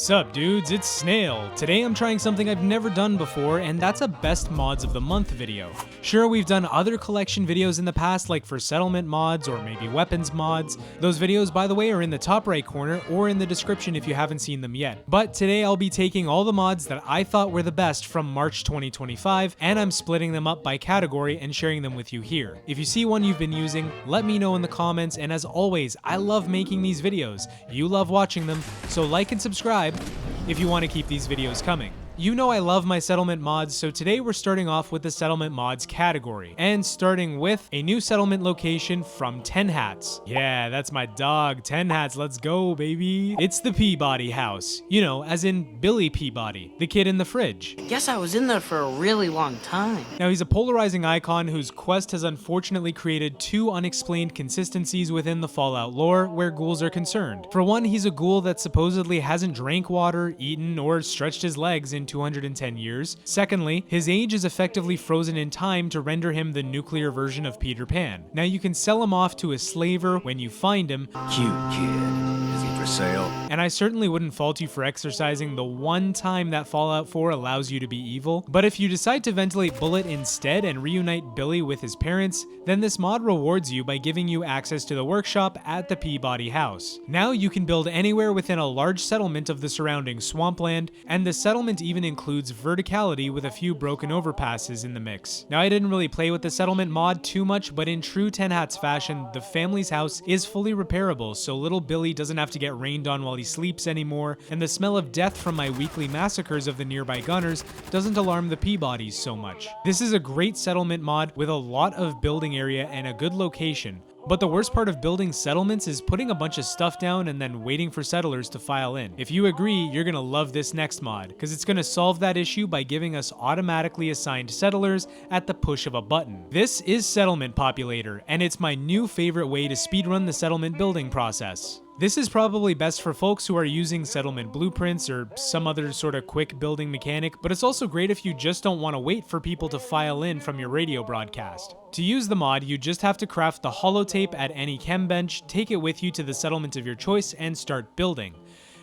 Sup dudes, it's Snail. Today I'm trying something I've never done before, and that's a best mods of the month video. Sure, we've done other collection videos in the past, like for settlement mods or maybe weapons mods. Those videos, by the way, are in the top right corner or in the description if you haven't seen them yet. But today I'll be taking all the mods that I thought were the best from March 2025, and I'm splitting them up by category and sharing them with you here. If you see one you've been using, let me know in the comments, and as always, I love making these videos. You love watching them, so like and subscribe if you want to keep these videos coming. You know I love my settlement mods, so today we're starting off with the settlement mods category, and starting with a new settlement location from 10 Hats. Yeah, that's my dog, 10 Hats, let's go baby. It's the Peabody house, you know, as in Billy Peabody, the kid in the fridge. I guess I was in there for a really long time. Now he's a polarizing icon whose quest has unfortunately created two unexplained consistencies within the Fallout lore where ghouls are concerned. For one, he's a ghoul that supposedly hasn't drank water, eaten, or stretched his legs in 210 years. Secondly, his age is effectively frozen in time to render him the nuclear version of Peter Pan. Now you can sell him off to a slaver when you find him. Cute kid. Is he for sale? And I certainly wouldn't fault you for exercising the one time that Fallout 4 allows you to be evil. But if you decide to ventilate Bullet instead and reunite Billy with his parents, then this mod rewards you by giving you access to the workshop at the Peabody house. Now you can build anywhere within a large settlement of the surrounding swampland, and the settlement even includes verticality with a few broken overpasses in the mix. Now I didn't really play with the settlement mod too much, but in true 10 Hats fashion, the family's house is fully repairable, so little Billy doesn't have to get rained on while he sleeps anymore, and the smell of death from my weekly massacres of the nearby gunners doesn't alarm the Peabodys so much. This is a great settlement mod with a lot of building area and a good location. But the worst part of building settlements is putting a bunch of stuff down and then waiting for settlers to file in. If you agree, you're gonna love this next mod, because it's gonna solve that issue by giving us automatically assigned settlers at the push of a button. This is Settlement Populator, and it's my new favorite way to speedrun the settlement building process. This is probably best for folks who are using settlement blueprints or some other sort of quick building mechanic, but it's also great if you just don't want to wait for people to file in from your radio broadcast. To use the mod, you just have to craft the holotape at any chem bench, take it with you to the settlement of your choice, and start building.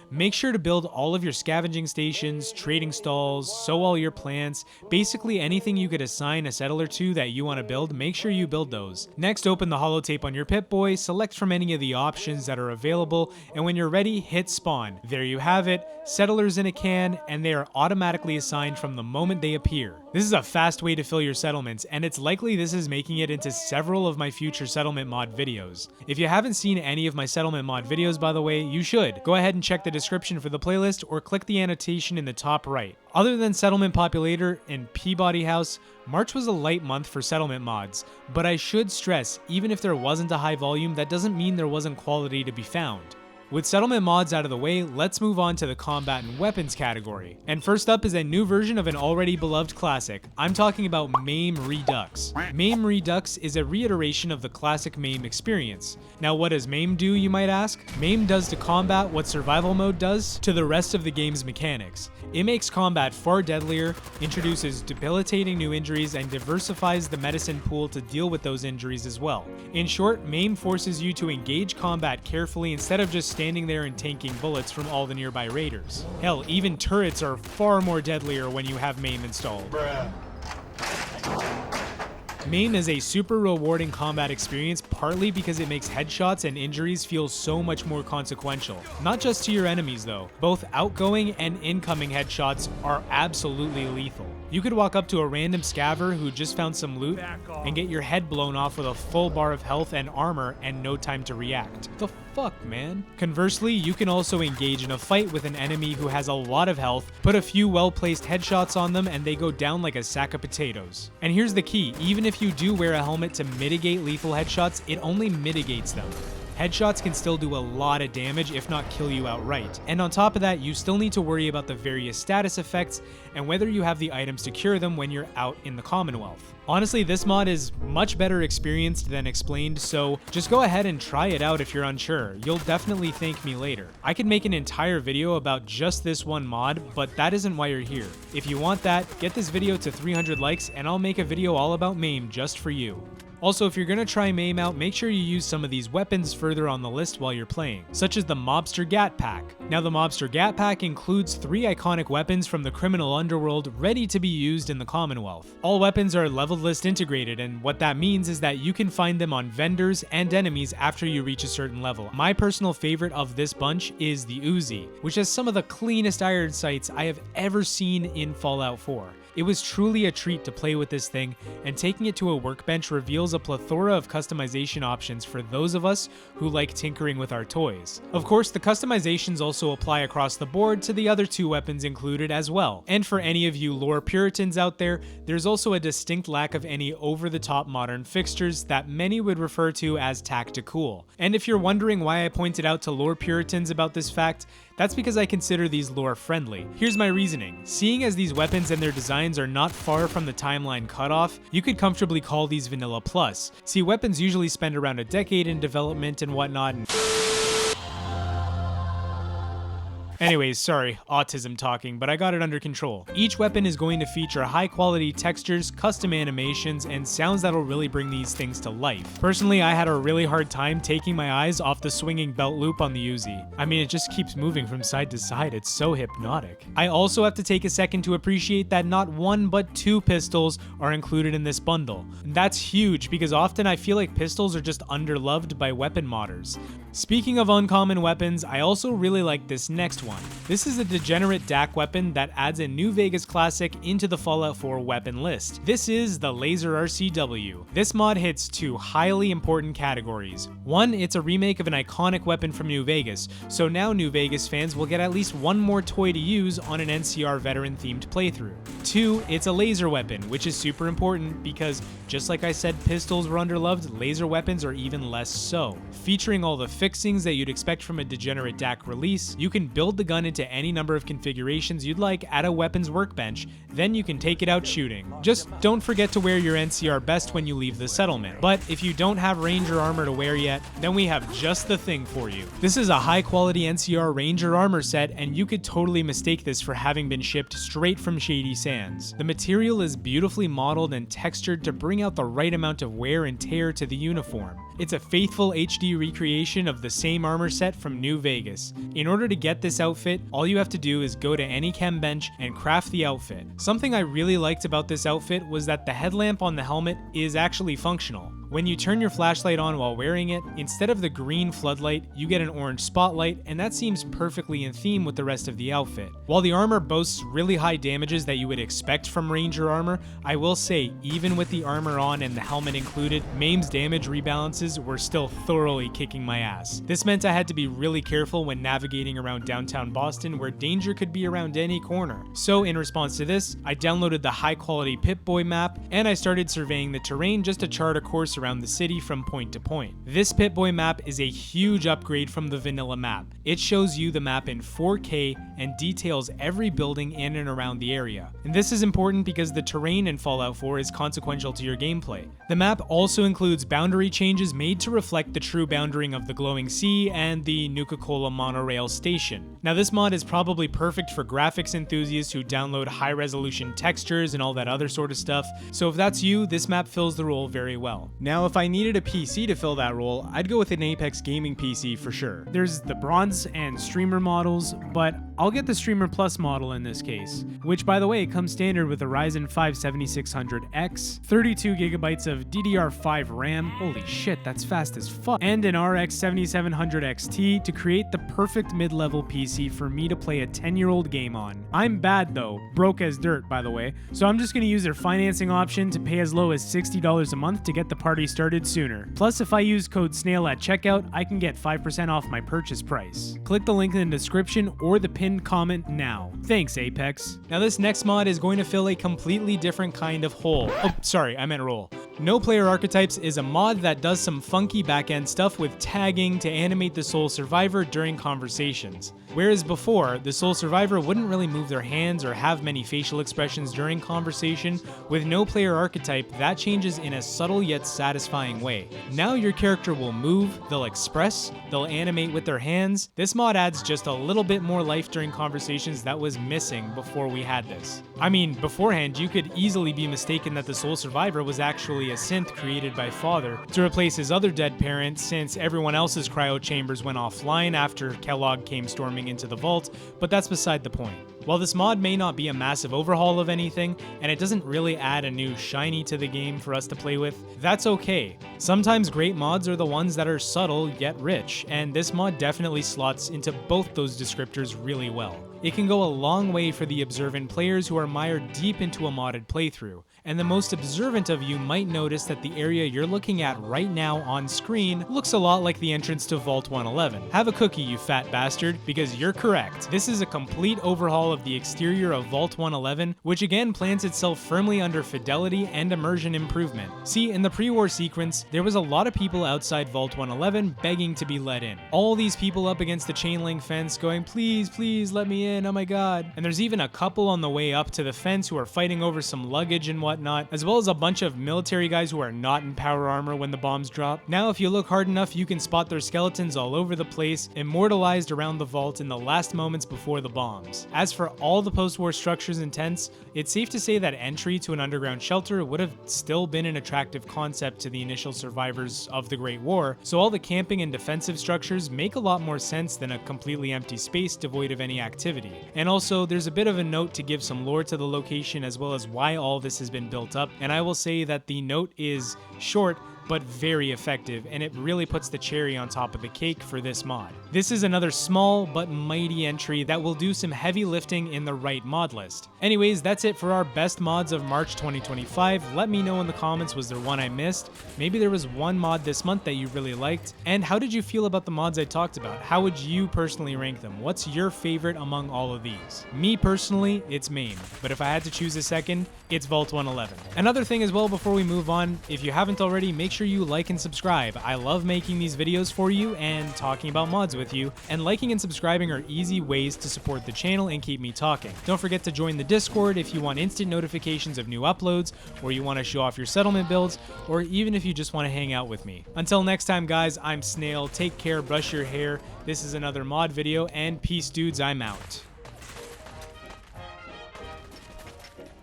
Make sure to build all of your scavenging stations, trading stalls, sow all your plants, basically anything you could assign a settler to that you want to build, make sure you build those. Next, open the holotape on your Pip-Boy, select from any of the options that are available, and when you're ready, hit spawn. There you have it, settlers in a can, and they are automatically assigned from the moment they appear. This is a fast way to fill your settlements, and it's likely this is making it into several of my future settlement mod videos. If you haven't seen any of my settlement mod videos, by the way, you should. Go ahead and check the description for the playlist or click the annotation in the top right. Other than Settlement Populator and Peabody House, March was a light month for settlement mods, but I should stress, even if there wasn't a high volume, that doesn't mean there wasn't quality to be found. With settlement mods out of the way, let's move on to the combat and weapons category. And first up is a new version of an already beloved classic. I'm talking about MAIM Redux. MAIM Redux is a reiteration of the classic MAIM experience. Now what does MAIM do, you might ask? MAIM does to combat what survival mode does to the rest of the game's mechanics. It makes combat far deadlier, introduces debilitating new injuries, and diversifies the medicine pool to deal with those injuries as well. In short, MAIM forces you to engage combat carefully instead of just standing there and tanking bullets from all the nearby raiders. Hell, even turrets are far more deadlier when you have MAIM installed. MAIM is a super rewarding combat experience, partly because it makes headshots and injuries feel so much more consequential. Not just to your enemies though, both outgoing and incoming headshots are absolutely lethal. You could walk up to a random scaver who just found some loot and get your head blown off with a full bar of health and armor and no time to react. The fuck, man? Conversely, you can also engage in a fight with an enemy who has a lot of health, put a few well-placed headshots on them, and they go down like a sack of potatoes. And here's the key, even if you do wear a helmet to mitigate lethal headshots, it only mitigates them. Headshots can still do a lot of damage, if not kill you outright. And on top of that, you still need to worry about the various status effects and whether you have the items to cure them when you're out in the Commonwealth. Honestly, this mod is much better experienced than explained, so just go ahead and try it out if you're unsure. You'll definitely thank me later. I could make an entire video about just this one mod, but that isn't why you're here. If you want that, get this video to 300 likes and I'll make a video all about MAIM just for you. Also, if you're gonna try MAIM out, make sure you use some of these weapons further on the list while you're playing, such as the Mobster Gat Pack. Now, the Mobster Gat Pack includes 3 iconic weapons from the criminal underworld ready to be used in the Commonwealth. All weapons are leveled list integrated, and what that means is that you can find them on vendors and enemies after you reach a certain level. My personal favorite of this bunch is the Uzi, which has some of the cleanest iron sights I have ever seen in Fallout 4. It was truly a treat to play with this thing, and taking it to a workbench reveals a plethora of customization options for those of us who like tinkering with our toys. Of course, the customizations also apply across the board to the other 2 weapons included as well. And for any of you lore puritans out there, there's also a distinct lack of any over-the-top modern fixtures that many would refer to as tactical. And if you're wondering why I pointed out to lore puritans about this fact, that's because I consider these lore friendly. Here's my reasoning. Seeing as these weapons and their designs are not far from the timeline cutoff, you could comfortably call these vanilla plus. See, weapons usually spend around a decade in development and whatnot, and anyways, sorry, autism talking, but I got it under control. Each weapon is going to feature high quality textures, custom animations, and sounds that'll really bring these things to life. Personally, I had a really hard time taking my eyes off the swinging belt loop on the Uzi. I mean, it just keeps moving from side to side, it's so hypnotic. I also have to take a second to appreciate that not 1 but 2 pistols are included in this bundle. And that's huge because often I feel like pistols are just underloved by weapon modders. Speaking of uncommon weapons, I also really like this next one. This is a degenerate DAC weapon that adds a New Vegas classic into the Fallout 4 weapon list. This is the Laser RCW. This mod hits 2 highly important categories. 1, it's a remake of an iconic weapon from New Vegas, so now New Vegas fans will get at least 1 more toy to use on an NCR veteran themed playthrough. 2, it's a laser weapon, which is super important because just like I said pistols were underloved, laser weapons are even less so. Featuring all the fixings that you'd expect from a degenerate DAC release, you can build the gun into any number of configurations you'd like at a weapons workbench, then you can take it out shooting. Just don't forget to wear your NCR best when you leave the settlement. But if you don't have Ranger armor to wear yet, then we have just the thing for you. This is a high quality NCR Ranger armor set, and you could totally mistake this for having been shipped straight from Shady Sands. The material is beautifully modeled and textured to bring out the right amount of wear and tear to the uniform. It's a faithful HD recreation of the same armor set from New Vegas. In order to get this outfit, all you have to do is go to any chem bench and craft the outfit. Something I really liked about this outfit was that the headlamp on the helmet is actually functional. When you turn your flashlight on while wearing it, instead of the green floodlight, you get an orange spotlight, and that seems perfectly in theme with the rest of the outfit. While the armor boasts really high damages that you would expect from Ranger armor, I will say, even with the armor on and the helmet included, MAIM's damage rebalances were still thoroughly kicking my ass. This meant I had to be really careful when navigating around downtown Boston, where danger could be around any corner. So in response to this, I downloaded the high quality Pip-Boy map, and I started surveying the terrain just to chart a course around the city from point to point. This Pip-Boy map is a huge upgrade from the vanilla map. It shows you the map in 4K and details every building in and around the area. And this is important because the terrain in Fallout 4 is consequential to your gameplay. The map also includes boundary changes made to reflect the true boundary of the glowing sea and the Nuka-Cola monorail station. Now this mod is probably perfect for graphics enthusiasts who download high resolution textures and all that other sort of stuff, so if that's you, this map fills the role very well. Now if I needed a PC to fill that role, I'd go with an Apex gaming PC for sure. There's the bronze and streamer models, but I'll get the streamer plus model in this case, which by the way comes standard with a Ryzen 5 7600X, 32GB of DDR5 RAM, holy shit that's fast as fuck, and an RX 7700 XT to create the perfect mid-level PC for me to play a 10-year-old game on. I'm bad though, broke as dirt by the way, so I'm just gonna use their financing option to pay as low as $60 a month to get the party started sooner. Plus if I use code SNAIL at checkout, I can get 5% off my purchase price. Click the link in the description or the pinned comment now. Thanks Apex. Now this next mod is going to fill a completely different kind of hole. Oh, sorry, I meant role. No Player Archetypes is a mod that does some funky back-end stuff with tagging to animate the sole survivor during conversations. Whereas before, the sole survivor wouldn't really move their hands or have many facial expressions during conversation, with No Player Archetype, that changes in a subtle yet satisfying way. Now your character will move, they'll express, they'll animate with their hands. This mod adds just a little bit more life during conversations that was missing before we had this. I mean, beforehand, you could easily be mistaken that the sole survivor was actually basically a synth created by father to replace his other dead parent since everyone else's cryo chambers went offline after Kellogg came storming into the vault, but that's beside the point. While this mod may not be a massive overhaul of anything, and it doesn't really add a new shiny to the game for us to play with, that's okay. Sometimes great mods are the ones that are subtle yet rich, and this mod definitely slots into both those descriptors really well. It can go a long way for the observant players who are mired deep into a modded playthrough, and the most observant of you might notice that the area you're looking at right now on screen looks a lot like the entrance to Vault 111. Have a cookie, you fat bastard, because you're correct. This is a complete overhaul of the exterior of Vault 111, which again plants itself firmly under fidelity and immersion improvement. See, in the pre-war sequence, there was a lot of people outside Vault 111 begging to be let in. All these people up against the chain link fence going, please, please let me in, oh my god. And there's even a couple on the way up to the fence who are fighting over some luggage and whatnot, as well as a bunch of military guys who are not in power armor when the bombs drop. Now if you look hard enough, you can spot their skeletons all over the place, immortalized around the vault in the last moments before the bombs. As for all the post-war structures and tents, it's safe to say that entry to an underground shelter would have still been an attractive concept to the initial survivors of the Great War, so all the camping and defensive structures make a lot more sense than a completely empty space devoid of any activity. And also, there's a bit of a note to give some lore to the location as well as why all this has been built up, and I will say that the note is short but very effective, and it really puts the cherry on top of the cake for this mod. This is another small but mighty entry that will do some heavy lifting in the right mod list. Anyways, that's it for our best mods of March 2025. Let me know in the comments, was there one I missed? Maybe there was one mod this month that you really liked? And how did you feel about the mods I talked about? How would you personally rank them? What's your favorite among all of these? Me personally, it's MAIM, but if I had to choose a second, it's Vault 111. Another thing as well before we move on, if you haven't already, make sure you like and subscribe. I love making these videos for you and talking about mods with you, and liking and subscribing are easy ways to support the channel and keep me talking. Don't forget to join the Discord if you want instant notifications of new uploads, or you want to show off your settlement builds, or even if you just want to hang out with me. Until next time guys, I'm Snail, take care, brush your hair, this is another mod video, and peace dudes, I'm out.